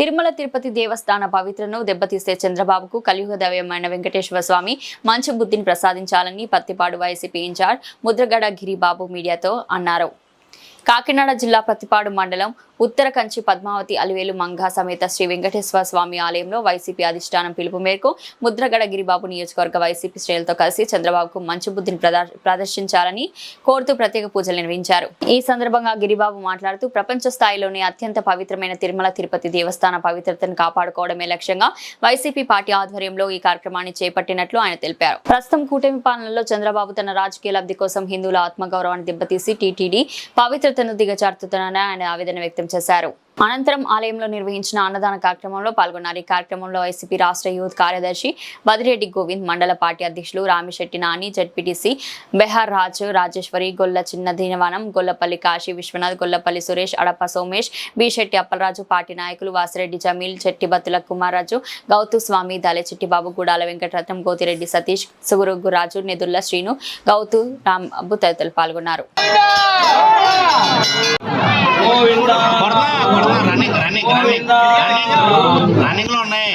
తిరుమల తిరుపతి దేవస్థాన పవిత్రను దెబ్బతీసే చంద్రబాబుకు కలియుగ దైవమైన వెంకటేశ్వర స్వామి మంచి బుద్ధిని ప్రసాదించాలని పత్తిపాడు వైసీపీ ఇన్ఛార్జ్ ముద్రగడ గిరిబాబు మీడియాతో అన్నారు. కాకినాడ జిల్లా పత్తిపాడు మండలం ఉత్తర కంచి పద్మావతి అలివేలు మంగా సమేత శ్రీ వెంకటేశ్వర స్వామి ఆలయంలో వైసీపీ అధిష్టానం పిలుపు మేరకు ముద్రగడ గిరిబాబు నియోజకవర్గ వైసీపీ శ్రేణులతో కలిసి చంద్రబాబుకు మంచి బుద్ధిని ప్రదర్శించాలని కోరుతూ ప్రత్యేక పూజలు నిర్వహించారు. ఈ సందర్భంగా గిరిబాబు మాట్లాడుతూ ప్రపంచ స్థాయిలోనే అత్యంత పవిత్రమైన తిరుమల తిరుపతి దేవస్థాన పవిత్రతను కాపాడుకోవడమే లక్ష్యంగా వైసీపీ పార్టీ ఆధ్వర్యంలో ఈ కార్యక్రమాన్ని చేపట్టినట్లు ఆయన తెలిపారు. ప్రస్తుతం కూటమి పాలనలో చంద్రబాబు తన రాజకీయ లబ్ధి కోసం హిందువుల ఆత్మగౌరవాన్ని దెబ్బతీసి టీటీడీ పవిత్రతను దిగజారుతున్నారని ఆయన ఆవేదన వ్యక్తం చేశారు. అనంతరం ఆలయంలో నిర్వహించిన అన్నదాన కార్యక్రమంలో పాల్గొన్నారు. ఈ కార్యక్రమంలో వైసీపీ రాష్ట్ర యూత్ కార్యదర్శి బదిరెడ్డి గోవింద్, మండల పార్టీ అధ్యక్షులు రామిశెట్టి నాని, జడ్పీటీసీ బెహార్ రాజు, రాజేశ్వరి, గొల్ల చిన్న దీనవనం, గొల్లపల్లి కాశీ విశ్వనాథ్, గొల్లపల్లి సురేష్, అడప సోమేష్, బి శెట్టి అప్పలరాజు, పార్టీ నాయకులు వాసిరెడ్డి జమీల్, చెట్టి బత్తుల కుమార్రాజు, గౌతు స్వామి, దాలే చిట్టిబాబు, గుడాల వెంకటరత్నం, గోతిరెడ్డి సతీష్, సుగురుగ్గు రాజు, నెదుల్ల శ్రీను, గౌతు రాంబాబు తదితరులు పాల్గొన్నారు. రన్నింగ్ లో ఉన్నాయి.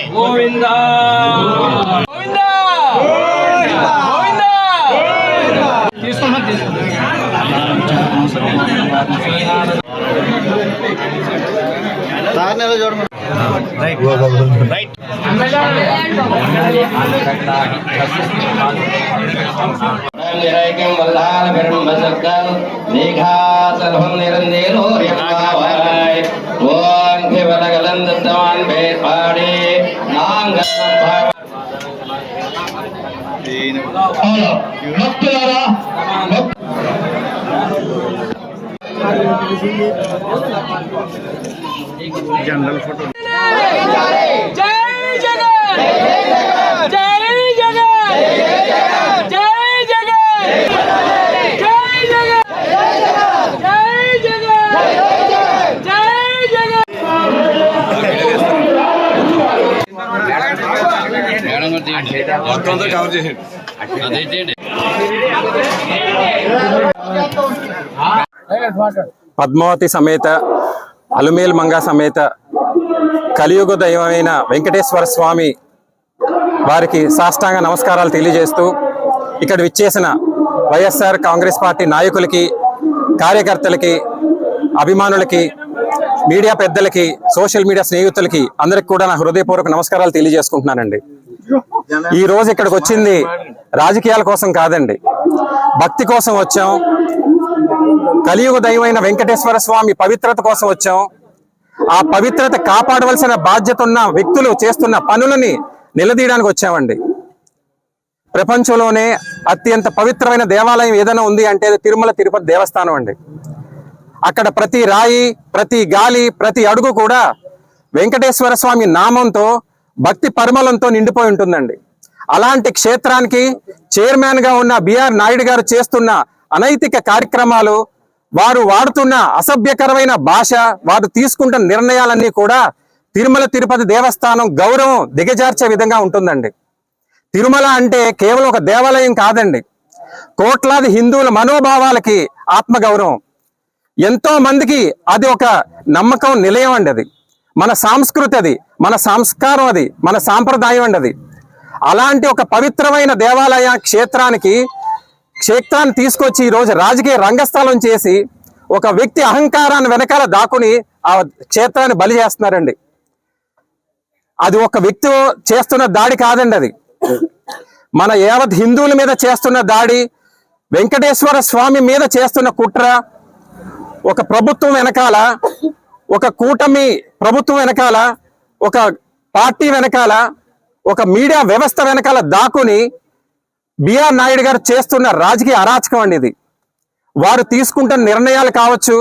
Right general photo. పద్మావతి సమేత అలుమేల్ మంగా సమేత కలియుగ దైవమైన వెంకటేశ్వర స్వామి వారికి సాష్టాంగ నమస్కారాలు తెలియజేస్తూ ఇక్కడ విచ్చేసిన వైఎస్ఆర్ కాంగ్రెస్ పార్టీ నాయకులకి, కార్యకర్తలకి, అభిమానులకి, మీడియా పెద్దలకి, సోషల్ మీడియా స్నేహితులకి అందరికి కూడా నా హృదయపూర్వక నమస్కారాలు తెలియజేసుకుంటున్నానండి. ఈ రోజు ఇక్కడికి వచ్చింది రాజకీయాల కోసం కాదండి, భక్తి కోసం వచ్చాం. కలియుగ దైవమైన వెంకటేశ్వర స్వామి పవిత్రత కోసం వచ్చాం. ఆ పవిత్రత కాపాడవలసిన బాధ్యత ఉన్న వ్యక్తులు చేస్తున్న పనులని నిలదీయడానికి వచ్చామండి. ప్రపంచంలోనే అత్యంత పవిత్రమైన దేవాలయం ఏదైనా ఉంది అంటే తిరుమల తిరుపతి దేవస్థానం అండి. అక్కడ ప్రతి రాయి, ప్రతి గాలి, ప్రతి అడుగు కూడా వెంకటేశ్వర స్వామి నామంతో, భక్తి పరిమళంతో నిండిపోయి ఉంటుందండి. అలాంటి క్షేత్రానికి చైర్మన్ గా ఉన్న బిఆర్ నాయుడు గారు చేస్తున్న అనైతిక కార్యక్రమాలు, వారు వాడుతున్న అసభ్యకరమైన భాష, వారు తీసుకుంటున్న నిర్ణయాలన్నీ కూడా తిరుమల తిరుపతి దేవస్థానం గౌరవం దిగజార్చే విధంగా ఉంటుందండి. తిరుమల అంటే కేవలం ఒక దేవాలయం కాదండి, కోట్లాది హిందువుల మనోభావాలకి ఆత్మగౌరవం. ఎంతో మందికి అది ఒక నమ్మకం నిలయం అండి. అది మన సంస్కృతి, అది మన సంస్కారం, అది మన సాంప్రదాయం అండి. అది అలాంటి ఒక పవిత్రమైన దేవాలయ క్షేత్రాన్ని తీసుకొచ్చి ఈరోజు రాజకీయ రంగస్థలం చేసి ఒక వ్యక్తి అహంకారాన్ని వెనకాల దాక్కుని ఆ క్షేత్రాన్ని బలి చేస్తున్నారండి. అది ఒక వ్యక్తి చేస్తున్న దాడి కాదండి, అది మన యావత్ హిందువుల మీద చేస్తున్న దాడి, వెంకటేశ్వర స్వామి మీద చేస్తున్న కుట్ర. ఒక ప్రభుత్వం వెనకాల, ఒక కూటమి ప్రభుత్వం వెనకాల, ఒక పార్టీ వెనకాల, ఒక మీడియా వ్యవస్థ వెనకాల దాక్కుని బిఆర్ నాయుడు గారు చేస్తున్న రాజకీయ అరాచకం అండి ఇది. వారు తీసుకుంటున్న నిర్ణయాలు కావచ్చు,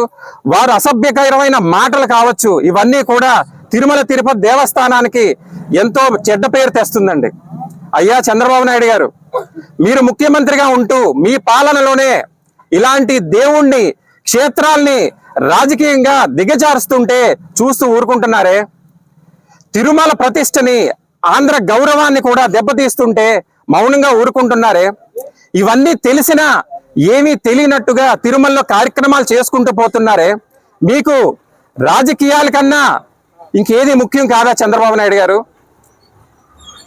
వారు అసభ్యకరమైన మాటలు కావచ్చు, ఇవన్నీ కూడా తిరుమల తిరుపతి దేవస్థానానికి ఎంతో చెడ్డ పేరు తెస్తుందండి. అయ్యా చంద్రబాబు నాయుడు గారు, మీరు ముఖ్యమంత్రిగా ఉంటూ మీ పాలనలోనే ఇలాంటి దేవుణ్ణి, క్షేత్రాల్ని రాజకీయంగా దిగజారుస్తుంటే చూస్తూ ఊరుకుంటున్నారే? తిరుమల ప్రతిష్టని, ఆంధ్ర గౌరవాన్ని కూడా దెబ్బతీస్తుంటే మౌనంగా ఊరుకుంటున్నారే? ఇవన్నీ తెలిసినా ఏమీ తెలియనట్టుగా తిరుమలలో కార్యక్రమాలు చేసుకుంటూ పోతున్నారే? మీకు రాజకీయాల కన్నా ఇంకేది ముఖ్యం కాదా చంద్రబాబు నాయుడు గారు?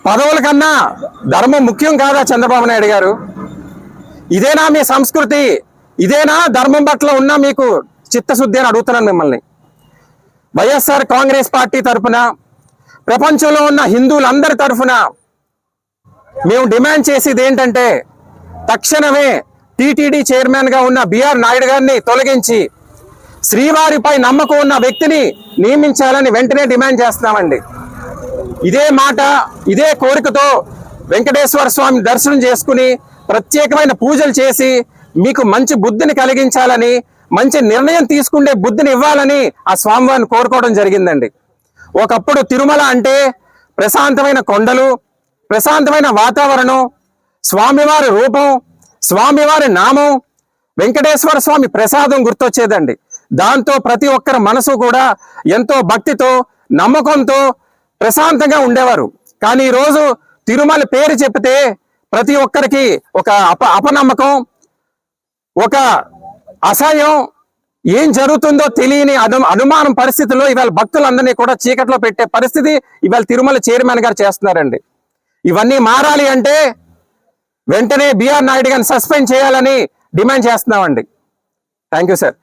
పదవుల కన్నా ధర్మం ముఖ్యం కాదా చంద్రబాబు నాయుడు గారు? ఇదేనా మీ సంస్కృతి? ఇదేనా ధర్మం పట్ల ఉన్న మీకు చిత్తశుద్ధి అని అడుగుతున్నాను మిమ్మల్ని. వైఎస్ఆర్ కాంగ్రెస్ పార్టీ తరఫున, ప్రపంచంలో ఉన్న హిందువులందరి తరఫున మేము డిమాండ్ చేసేది ఏంటంటే, తక్షణమే టీటీడీ చైర్మన్ గా ఉన్న బిఆర్ నాయుడు గారిని తొలగించి శ్రీవారిపై నమ్మకం ఉన్న వ్యక్తిని నియమించాలని వెంటనే డిమాండ్ చేస్తున్నామండి. ఇదే మాట, ఇదే కోరికతో వెంకటేశ్వర స్వామి దర్శనం చేసుకుని ప్రత్యేకమైన పూజలు చేసి మీకు మంచి బుద్ధిని కలిగించాలని, మంచి నిర్ణయం తీసుకునే బుద్ధిని ఇవ్వాలని ఆ స్వామివారిని కోరుకోవడం జరిగిందండి. ఒకప్పుడు తిరుమల అంటే ప్రశాంతమైన కొండలు, ప్రశాంతమైన వాతావరణం, స్వామివారి రూపం, స్వామివారి నామం, వెంకటేశ్వర స్వామి ప్రసాదం గుర్తొచ్చేదండి. దాంతో ప్రతి ఒక్కరి మనసు కూడా ఎంతో భక్తితో, నమ్మకంతో ప్రశాంతంగా ఉండేవారు. కానీ ఈరోజు తిరుమల పేరు చెప్తే ప్రతి ఒక్కరికి ఒక అపనమ్మకం, ఒక అసహ్యం, ఏం జరుగుతుందో తెలియని అనుమానం పరిస్థితుల్లో ఇవాళ భక్తులందరినీ కూడా చీకట్లో పెట్టే పరిస్థితి ఇవాళ తిరుమల చైర్మన్ గారు చేస్తున్నారండి. ఇవన్నీ మారాలి అంటే వెంటనే బిఆర్ నాయుడు గారిని సస్పెండ్ చేయాలని డిమాండ్ చేస్తున్నామండి. Thank you sir.